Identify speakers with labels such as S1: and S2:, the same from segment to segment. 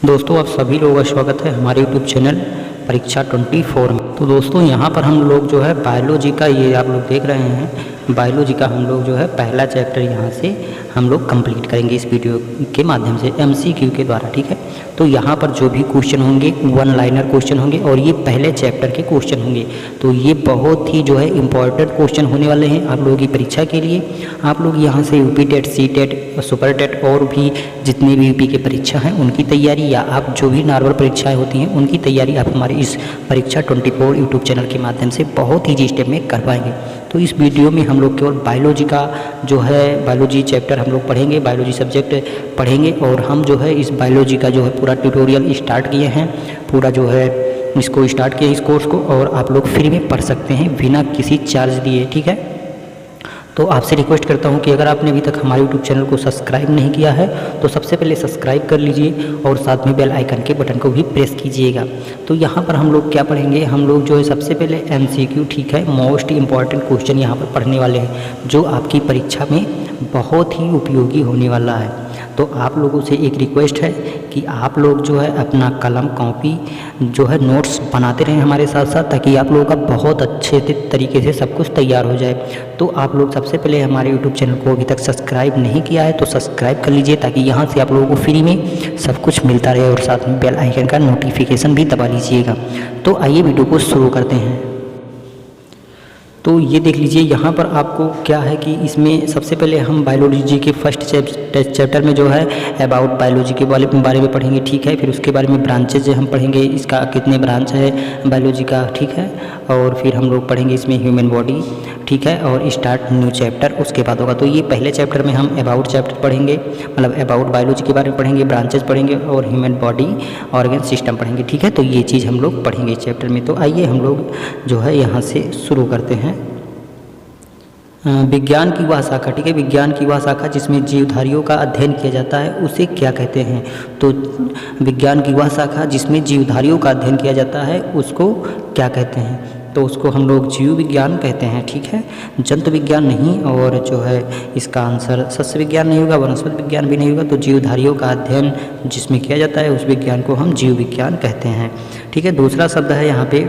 S1: दोस्तों आप सभी लोगों का स्वागत है हमारे YouTube चैनल परीक्षा 24 में। तो दोस्तों यहाँ पर हम लोग जो है बायोलॉजी का, ये आप लोग देख रहे हैं बायोलॉजी का हम लोग जो है पहला चैप्टर यहाँ से हम लोग कंप्लीट करेंगे इस वीडियो के माध्यम से MCQ के द्वारा, ठीक है। तो यहाँ पर जो भी क्वेश्चन होंगे वन लाइनर क्वेश्चन होंगे और ये पहले चैप्टर के क्वेश्चन होंगे। तो ये बहुत ही जो है इम्पॉर्टेंट क्वेश्चन होने वाले हैं आप लोगों की परीक्षा के लिए। आप लोग यहाँ से UP TET, C TET, super TET और भी जितने भी यूपी की परीक्षा हैं उनकी तैयारी, या आप जो भी नॉर्मल परीक्षाएँ होती हैं उनकी तैयारी आप हमारे इस परीक्षा 24 यूट्यूब चैनल के माध्यम से बहुत ईजी स्टेप में कर पाएंगे। तो इस वीडियो में हम लोग केवल बायोलॉजी का जो है बायोलॉजी चैप्टर हम लोग पढ़ेंगे, बायोलॉजी सब्जेक्ट पढ़ेंगे और हम जो है इस बायोलॉजी का जो है पूरा ट्यूटोरियल स्टार्ट किए हैं, पूरा जो है इसको स्टार्ट किया इस कोर्स को, और आप लोग फ्री में पढ़ सकते हैं बिना किसी चार्ज दिए, ठीक है। तो आपसे रिक्वेस्ट करता हूं कि अगर आपने अभी तक हमारे यूट्यूब चैनल को सब्सक्राइब नहीं किया है तो सबसे पहले सब्सक्राइब कर लीजिए और साथ में बेल आइकन के बटन को भी प्रेस कीजिएगा। तो यहाँ पर हम लोग क्या पढ़ेंगे, हम लोग जो है सबसे पहले MCQ, ठीक है, मोस्ट इम्पॉर्टेंट क्वेश्चन यहाँ पर पढ़ने वाले हैं जो आपकी परीक्षा में बहुत ही उपयोगी होने वाला है। तो आप लोगों से एक रिक्वेस्ट है कि आप लोग जो है अपना कलम कॉपी जो है नोट्स बनाते रहें हमारे साथ साथ, ताकि आप लोगों का बहुत अच्छे तरीके से सब कुछ तैयार हो जाए। तो आप लोग सबसे पहले हमारे YouTube चैनल को अभी तक सब्सक्राइब नहीं किया है तो सब्सक्राइब कर लीजिए, ताकि यहाँ से आप लोगों को फ्री में सब कुछ मिलता रहे, और साथ में बेल आइकन का नोटिफिकेशन भी दबा लीजिएगा। तो आइए वीडियो को शुरू करते हैं। तो ये देख लीजिए यहाँ पर आपको क्या है कि इसमें सबसे पहले हम बायोलॉजी के फर्स्ट चैप्टर में जो है अबाउट बायोलॉजी के बारे में पढ़ेंगे, ठीक है। फिर उसके बारे में ब्रांचेज हम पढ़ेंगे, इसका कितने ब्रांच है बायोलॉजी का, ठीक है। और फिर हम लोग पढ़ेंगे इसमें ह्यूमन बॉडी, ठीक है, और स्टार्ट न्यू चैप्टर उसके बाद होगा। तो ये पहले चैप्टर में हम अबाउट चैप्टर पढ़ेंगे, मतलब अबाउट बायोलॉजी के बारे में पढ़ेंगे, ब्रांचेज पढ़ेंगे और ह्यूमन बॉडी ऑर्गन सिस्टम पढ़ेंगे, ठीक है। तो ये चीज़ हम लोग पढ़ेंगे इस चैप्टर में। तो आइए हम लोग जो है यहाँ से शुरू करते हैं। विज्ञान की वह शाखा, ठीक है, विज्ञान की वह शाखा जिसमें जीवधारियों का अध्ययन किया जाता है उसे क्या कहते हैं। तो विज्ञान की वह शाखा जिसमें जीवधारियों का अध्ययन किया जाता है उसको क्या कहते हैं, तो उसको हम लोग जीव विज्ञान कहते हैं, ठीक है। जंतु विज्ञान नहीं, और जो है इसका आंसर सस्य विज्ञान नहीं होगा, वनस्पति विज्ञान भी नहीं होगा। तो जीवधारियों का अध्ययन जिसमें किया जाता है उस विज्ञान को हम जीव विज्ञान कहते हैं, ठीक है। दूसरा शब्द है यहाँ पे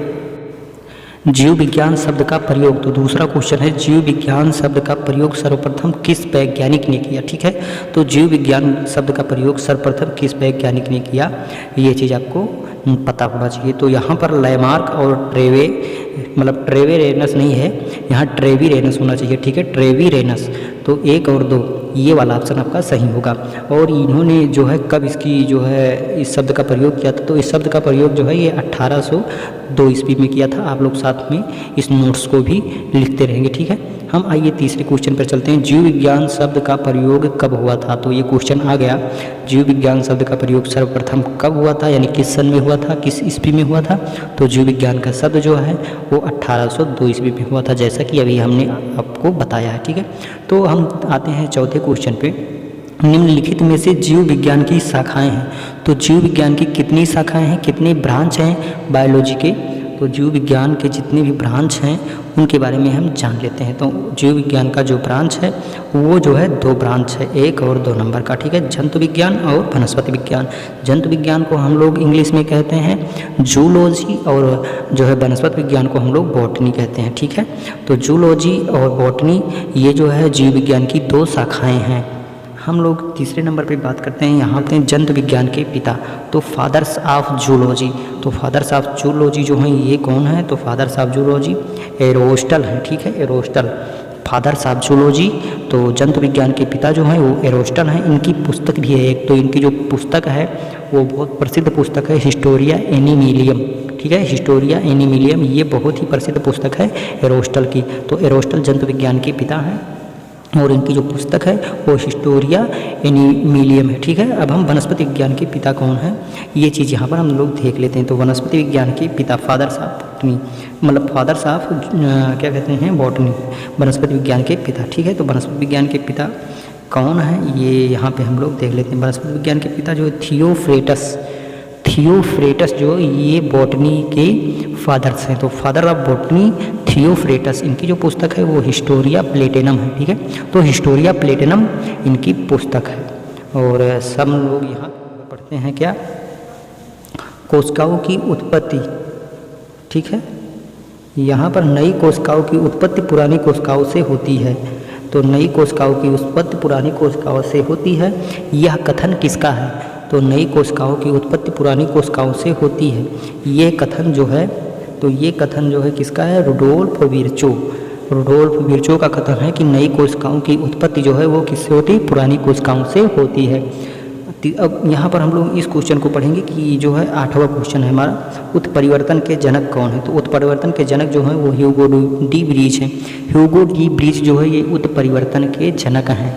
S1: जीव विज्ञान शब्द का प्रयोग। तो दूसरा क्वेश्चन है जीव विज्ञान शब्द का प्रयोग सर्वप्रथम किस वैज्ञानिक ने किया, ठीक है। तो जीव विज्ञान शब्द का प्रयोग सर्वप्रथम किस वैज्ञानिक ने किया, ये चीज़ आपको पता होना चाहिए। तो यहाँ पर लैमार्क और ट्रेवे, मतलब ट्रेवेरेनस नहीं है, यहाँ ट्रेवीरेनस होना चाहिए, ठीक है, ट्रेवीरेनस। तो 1 और 2 ये वाला ऑप्शन आपका सही होगा। और इन्होंने जो है कब इसकी जो है इस शब्द का प्रयोग किया था, तो इस शब्द का प्रयोग जो है ये 1802 ईस्वी में किया था। आप लोग साथ में इस नोट्स को भी लिखते रहेंगे, ठीक है। हम आइए तीसरे क्वेश्चन पर चलते हैं। जीव विज्ञान शब्द का प्रयोग कब हुआ था, तो ये क्वेश्चन आ गया, जीव विज्ञान शब्द का प्रयोग सर्वप्रथम कब हुआ था, यानी किस सन में हुआ था, किस ईस्वी में हुआ था। तो जीव विज्ञान का शब्द जो है वो 1802 ईस्वी में हुआ था, जैसा कि अभी हमने आपको बताया है, ठीक है। तो हम आते हैं चौथे क्वेश्चन पे। निम्नलिखित में से जीव विज्ञान की शाखाएं हैं। तो जीव विज्ञान की कितनी शाखाएं हैं, कितने ब्रांच हैं बायोलॉजी के, तो जीव विज्ञान के जितने भी ब्रांच हैं उनके बारे में हम जान लेते हैं। तो जीव विज्ञान का जो ब्रांच है वो जो है 2 ब्रांच है, 1 और 2 नंबर का, ठीक है, जंतु विज्ञान और वनस्पति विज्ञान। जंतु विज्ञान को हम लोग इंग्लिश में कहते हैं जूलॉजी, और जो है वनस्पति विज्ञान को हम लोग बॉटनी कहते हैं, ठीक है। तो जूलॉजी और बॉटनी ये जो है जीव विज्ञान की 2 शाखाएँ हैं। हम लोग तीसरे नंबर पे बात करते हैं, यहाँ पे जंतु विज्ञान के पिता, तो फादर्स ऑफ जूलॉजी। तो फादर्स ऑफ जूलॉजी जो हैं ये कौन है, तो फादर्स ऑफ जूलॉजी एरोस्टल है, ठीक है, एरोस्टल फादर्स ऑफ जूलॉजी। तो जंतु विज्ञान के पिता जो हैं वो एरोस्टल हैं। इनकी पुस्तक भी है एक, तो इनकी जो पुस्तक है वो बहुत प्रसिद्ध पुस्तक है, हिस्टोरिया एनिमिलियम, ठीक है, हिस्टोरिया एनिमिलियम, ये बहुत ही प्रसिद्ध पुस्तक है एरोस्टल की। तो एरोस्टल जंतु विज्ञान के पिता हैं और इनकी जो पुस्तक है वो हिस्टोरिया एनिमिलियम है, ठीक है। अब हम वनस्पति विज्ञान के पिता कौन है ये चीज़ यहाँ पर हम लोग देख लेते हैं। तो वनस्पति विज्ञान के पिता फादर्स ऑफ बॉटनी, मतलब फादर्स ऑफ क्या कहते हैं बॉटनी, वनस्पति विज्ञान के पिता, ठीक है। तो वनस्पति विज्ञान के पिता कौन है ये यहाँ पे हम लोग देख लेते हैं। वनस्पति विज्ञान के पिता जो है थियोफ्रेटस जो ये बॉटनी के फादर्स हैं। तो फादर ऑफ बॉटनी थियोफ्रेटस, इनकी जो पुस्तक है वो हिस्टोरिया प्लेटेनम है, ठीक है। तो हिस्टोरिया प्लेटेनम इनकी पुस्तक है। और सब लोग यहाँ पढ़ते हैं क्या, कोशिकाओं की उत्पत्ति, ठीक है, यहाँ पर नई कोशिकाओं की उत्पत्ति पुरानी कोशिकाओं से होती है। तो नई कोशिकाओं की उत्पत्ति पुरानी कोशिकाओं से होती है, यह कथन किसका है? तो नई कोशिकाओं की उत्पत्ति पुरानी कोशिकाओं से होती है, ये कथन जो है, तो ये कथन जो है किसका है? Rudolf Virchow. रुडोल्फ विर्चो का कथन है कि नई कोशिकाओं की उत्पत्ति जो है वो किससे होती है? पुरानी कोशिकाओं से होती है। अब यहाँ पर हम लोग इस क्वेश्चन को पढ़ेंगे कि जो है 8वां क्वेश्चन है हमारा, उत्परिवर्तन के जनक कौन है? तो उत्परिवर्तन के जनक जो हैं वो ह्यूगो डी ब्रीज हैं। ह्यूगो डी ब्रीज जो है ये उत्परिवर्तन के जनक हैं।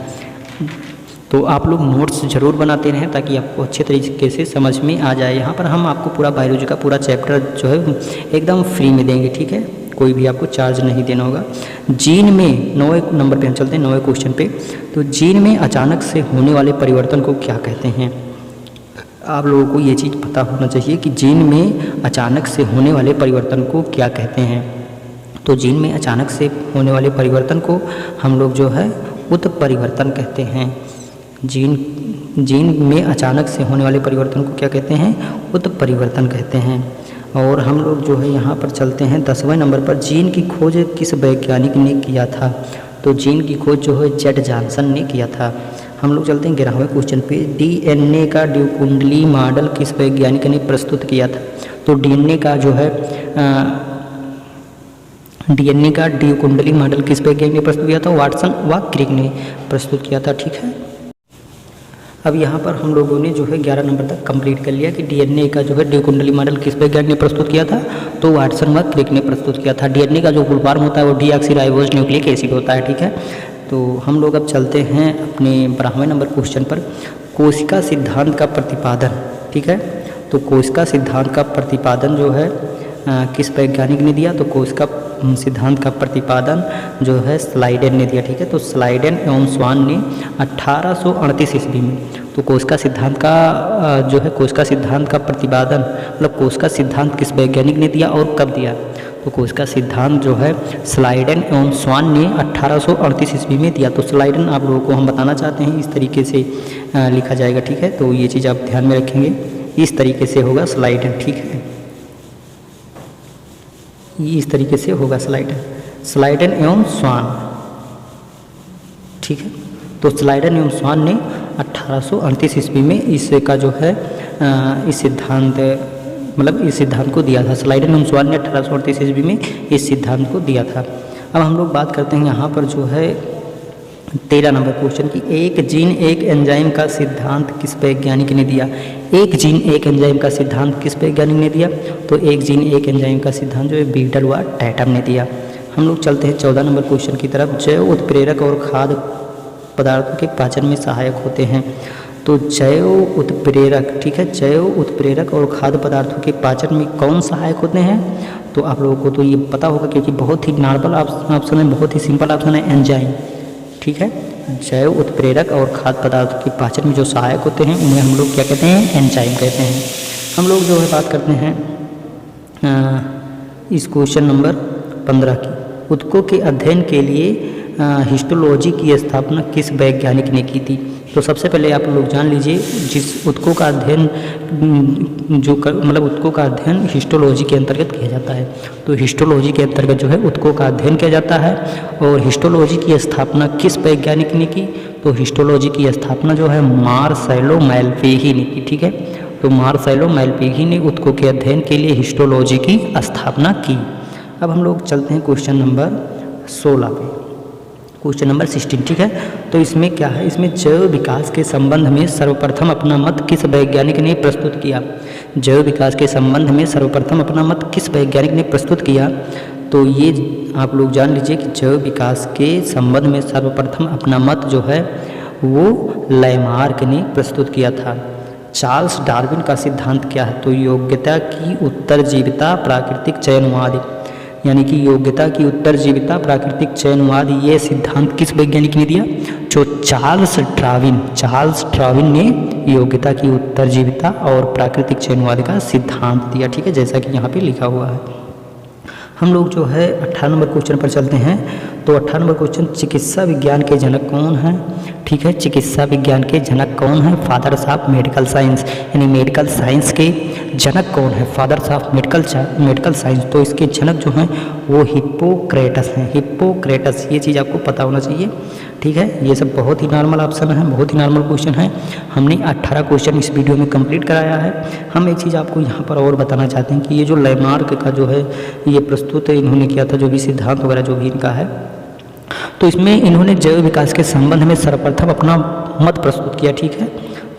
S1: तो आप लोग नोट्स ज़रूर बनाते रहें ताकि आपको अच्छे तरीके से समझ में आ जाए। यहाँ पर हम आपको पूरा बायोलॉजी का पूरा चैप्टर जो है एकदम फ्री में देंगे, ठीक है, कोई भी आपको चार्ज नहीं देना होगा। जीन में 9वें नंबर पे हम चलते हैं, 9वें क्वेश्चन पे। तो जीन में अचानक से होने वाले परिवर्तन को क्या कहते हैं? आप लोगों को ये चीज़ पता होना चाहिए कि जीन में अचानक से होने वाले परिवर्तन को क्या कहते हैं। तो जीन में अचानक से होने वाले परिवर्तन को हम लोग जो है उत्परिवर्तन कहते हैं। जीन में अचानक से होने वाले परिवर्तन को क्या कहते हैं? उत्परिवर्तन कहते हैं। और हम लोग जो है यहाँ पर चलते हैं 10वें नंबर पर। जीन की खोज किस वैज्ञानिक ने किया था? तो जीन की खोज जो है जेड जॉनसन ने किया था। हम लोग चलते हैं 11वें क्वेश्चन पे। डीएनए का द्विकुंडली मॉडल किस वैज्ञानिक ने प्रस्तुत किया था? तो डीएनए का जो है डीएनए का द्विकुंडली मॉडल किस वैज्ञानिक ने प्रस्तुत किया था? वाटसन व क्रिक ने प्रस्तुत किया था, ठीक है। अब यहाँ पर हम लोगों ने जो है 11 नंबर तक कंप्लीट कर लिया कि डीएनए का जो है द्विकुंडली मॉडल किस वैज्ञानिक ने प्रस्तुत किया था? तो वाटसन व क्रिक ने प्रस्तुत किया था। डीएनए का जो फुल फॉर्म होता है वो डीऑक्सीराइबोज न्यूक्लिक एसिड होता है, ठीक है। तो हम लोग अब चलते हैं अपने 12वें नंबर क्वेश्चन पर। कोशिका सिद्धांत का प्रतिपादन, ठीक है। तो कोशिका सिद्धांत का प्रतिपादन जो है किस वैज्ञानिक ने दिया? तो कोशिका सिद्धांत का प्रतिपादन जो है स्लाइडेन ने दिया, ठीक है। तो स्लाइडेन एवं स्वान ने 1838 ईस्वी में। तो कोशिका सिद्धांत का जो है कोशिका सिद्धांत का प्रतिपादन मतलब कोशिका सिद्धांत किस वैज्ञानिक ने दिया और कब दिया? तो कोशिका सिद्धांत जो है स्लाइडेन एवं स्वान ने 1838 ईस्वी में दिया। तो स्लाइडेन आप लोगों को हम बताना चाहते हैं इस तरीके से लिखा जाएगा, ठीक है। तो ये चीज़ आप ध्यान में रखेंगे, इस तरीके से होगा स्लाइडेन, ठीक है। ये इस तरीके से होगा स्लाइडेन एवं स्वान, ठीक है। तो स्लाइडेन एवं स्वान ने 1838 ईस्वी में इसका जो है इस सिद्धांत मतलब इस सिद्धांत को दिया था। स्लाइडेन एवं स्वान ने 1838 ईस्वी में इस सिद्धांत को दिया था। अब हम लोग बात करते हैं यहाँ पर जो है 13 नंबर क्वेश्चन की। एक जीन एक एंजाइम का सिद्धांत किस वैज्ञानिक ने दिया? एक जीन एक एंजाइम का सिद्धांत किस वैज्ञानिक ने दिया? तो एक जीन एक एंजाइम का सिद्धांत जो है बीटल व टैटम ने दिया। हम लोग चलते हैं 14 नंबर क्वेश्चन की तरफ। जैव उत्प्रेरक और खाद्य पदार्थों के पाचन में सहायक होते हैं। तो जैव उत्प्रेरक, ठीक है, जैव उत्प्रेरक और खाद्य पदार्थों के पाचन में कौन सहायक होते हैं? तो आप लोगों को तो ये पता होगा क्योंकि बहुत ही नॉर्मल ऑप्शन है, बहुत ही सिंपल ऑप्शन है, एंजाइम, ठीक है। जैव उत्प्रेरक और खाद्य पदार्थों के पाचन में जो सहायक होते हैं उन्हें हम लोग क्या कहते हैं? एंजाइम कहते हैं। हम लोग जो है बात करते हैं इस क्वेश्चन नंबर 15 की। ऊतकों के अध्ययन के लिए हिस्टोलॉजी की स्थापना किस वैज्ञानिक ने की थी? तो सबसे पहले आप लोग जान लीजिए जिस ऊतकों का अध्ययन मतलब ऊतकों का अध्ययन हिस्टोलॉजी के अंतर्गत किया जाता है। तो हिस्टोलॉजी के अंतर्गत जो है ऊतकों का अध्ययन किया जाता है। और हिस्टोलॉजी की स्थापना किस वैज्ञानिक ने की? तो हिस्टोलॉजी की स्थापना जो है मार्सेलो मैल्पीही ने की, ठीक है। तो मार्सेलो मैल्पीही ने ऊतकों के अध्ययन के लिए हिस्टोलॉजी की स्थापना की। अब हम लोग चलते हैं क्वेश्चन नंबर 16 पे, क्वेश्चन नंबर 16, ठीक है। तो इसमें क्या है? इसमें जैव विकास के संबंध में सर्वप्रथम अपना मत किस वैज्ञानिक ने प्रस्तुत किया? जैव विकास के संबंध में सर्वप्रथम अपना मत किस वैज्ञानिक ने प्रस्तुत किया? तो ये आप लोग जान लीजिए कि जैव विकास के संबंध में सर्वप्रथम अपना मत जो है वो लैमार्क ने प्रस्तुत किया था। चार्ल्स डार्विन का सिद्धांत क्या है? तो योग्यता की उत्तरजीविता प्राकृतिक चयनवाद, यानी कि योग्यता की उत्तरजीविता प्राकृतिक चयनवाद, ये सिद्धांत किस वैज्ञानिक ने दिया? जो चार्ल्स डार्विन ने योग्यता की उत्तरजीविता और प्राकृतिक चयनवाद का सिद्धांत दिया, ठीक है, जैसा कि यहाँ पे लिखा हुआ है। हम लोग जो है 18 नंबर क्वेश्चन पर चलते हैं। तो 18 नंबर क्वेश्चन, चिकित्सा विज्ञान के जनक कौन हैं? ठीक है। चिकित्सा विज्ञान के जनक कौन है? फादर्स ऑफ मेडिकल साइंस, यानी मेडिकल साइंस के जनक कौन है? Fathers of medical science. तो इसके जनक जो हैं वो हिप्पोक्रेटस हैं, हिप्पोक्रेटस। ये चीज़ आपको पता होना चाहिए, ठीक है। ये सब बहुत ही नॉर्मल ऑप्शन है, बहुत ही नॉर्मल क्वेश्चन है। हमने 18 क्वेश्चन इस वीडियो में कंप्लीट कराया है। हम एक चीज़ आपको यहाँ पर और बताना चाहते हैं कि ये जो लैमार्क का जो है ये प्रस्तुत इन्होंने किया था, जो भी सिद्धांत वगैरह जो भी इनका है, तो इसमें इन्होंने जैव विकास के संबंध में सर्वप्रथम अपना मत प्रस्तुत किया, ठीक है।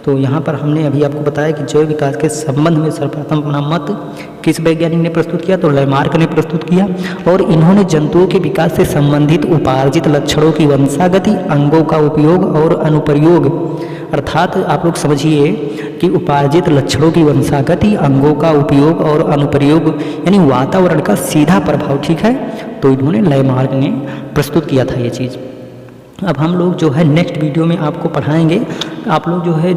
S1: तो यहाँ पर हमने अभी आपको बताया कि जैव विकास के संबंध में सर्वप्रथम अपना मत किस वैज्ञानिक ने प्रस्तुत किया? तो लैमार्क ने प्रस्तुत किया। और इन्होंने जंतुओं के विकास से संबंधित उपार्जित लक्षणों की वंशागति, अंगों का उपयोग और अनुप्रयोग, अर्थात आप लोग समझिए कि उपार्जित लक्षणों की वंशागति, अंगों का उपयोग और अनुप्रयोग यानी वातावरण का सीधा प्रभाव, ठीक है। तो इन्होंने लैमार्क ने प्रस्तुत किया था ये चीज़। अब हम लोग जो है नेक्स्ट वीडियो में आपको पढ़ाएंगे, आप लोग जो है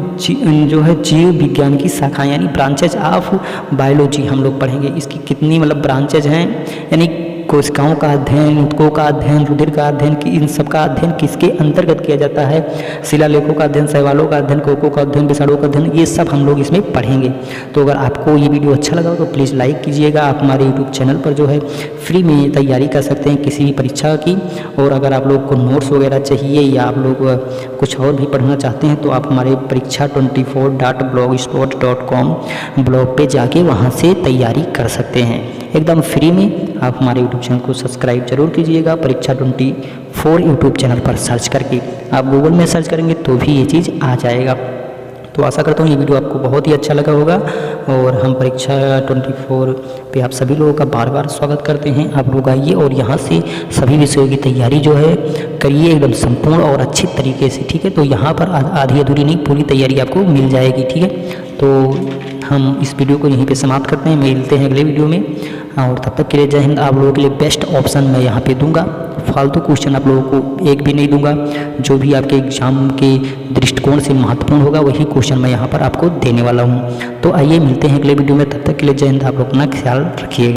S1: जीव विज्ञान की शाखा यानी ब्रांचेज ऑफ बायोलॉजी हम लोग पढ़ेंगे। इसकी कितनी मतलब ब्रांचेज हैं, यानी कोशिकाओं का अध्ययन, ऊतकों का अध्ययन, रुधिर का अध्ययन, कि इन सब का अध्ययन किसके अंतर्गत किया जाता है? शिलालेखों का अध्ययन, शैवालों का अध्ययन, कोकों का अध्ययन, विषाणुओं का अध्ययन, ये सब हम लोग इसमें पढ़ेंगे। तो अगर आपको ये वीडियो अच्छा लगा तो प्लीज़ लाइक कीजिएगा। आप हमारे यूट्यूब चैनल पर जो है फ्री में तैयारी कर सकते हैं किसी भी परीक्षा की। और अगर आप लोग को नोट्स वगैरह चाहिए या आप लोग कुछ और भी पढ़ना चाहते हैं तो आप हमारे pariksha24.blogspot.com ब्लॉग पे जाके वहाँ से तैयारी कर सकते हैं एकदम फ्री में। आप हमारे यूट्यूब चैनल को सब्सक्राइब जरूर कीजिएगा। परीक्षा24 यूट्यूब चैनल पर सर्च करके, आप गूगल में सर्च करेंगे तो भी ये चीज़ आ जाएगा। तो आशा करता हूँ ये वीडियो आपको बहुत ही अच्छा लगा होगा। और हम परीक्षा24 पे आप सभी लोगों का बार बार स्वागत करते हैं। आप लोग आइए और यहाँ से सभी विषयों की तैयारी जो है करिए एकदम संपूर्ण और अच्छी तरीके से, ठीक है। तो यहाँ पर आधी अधूरी नहीं, पूरी तैयारी आपको मिल जाएगी, ठीक है। तो हम इस वीडियो को यहीं पे समाप्त करते हैं, मिलते हैं अगले वीडियो में। और तब तक के लिए जय हिंद। आप लोगों के लिए बेस्ट ऑप्शन मैं यहाँ पे दूंगा, फालतू क्वेश्चन आप लोगों को एक भी नहीं दूंगा। जो भी आपके एग्जाम के दृष्टिकोण से महत्वपूर्ण होगा वही क्वेश्चन मैं यहाँ पर आपको देने वाला हूँ। तो आइए मिलते हैं अगले वीडियो में, तब तक के लिए जय हिंद। आप लोग अपना ख्याल रखिएगा।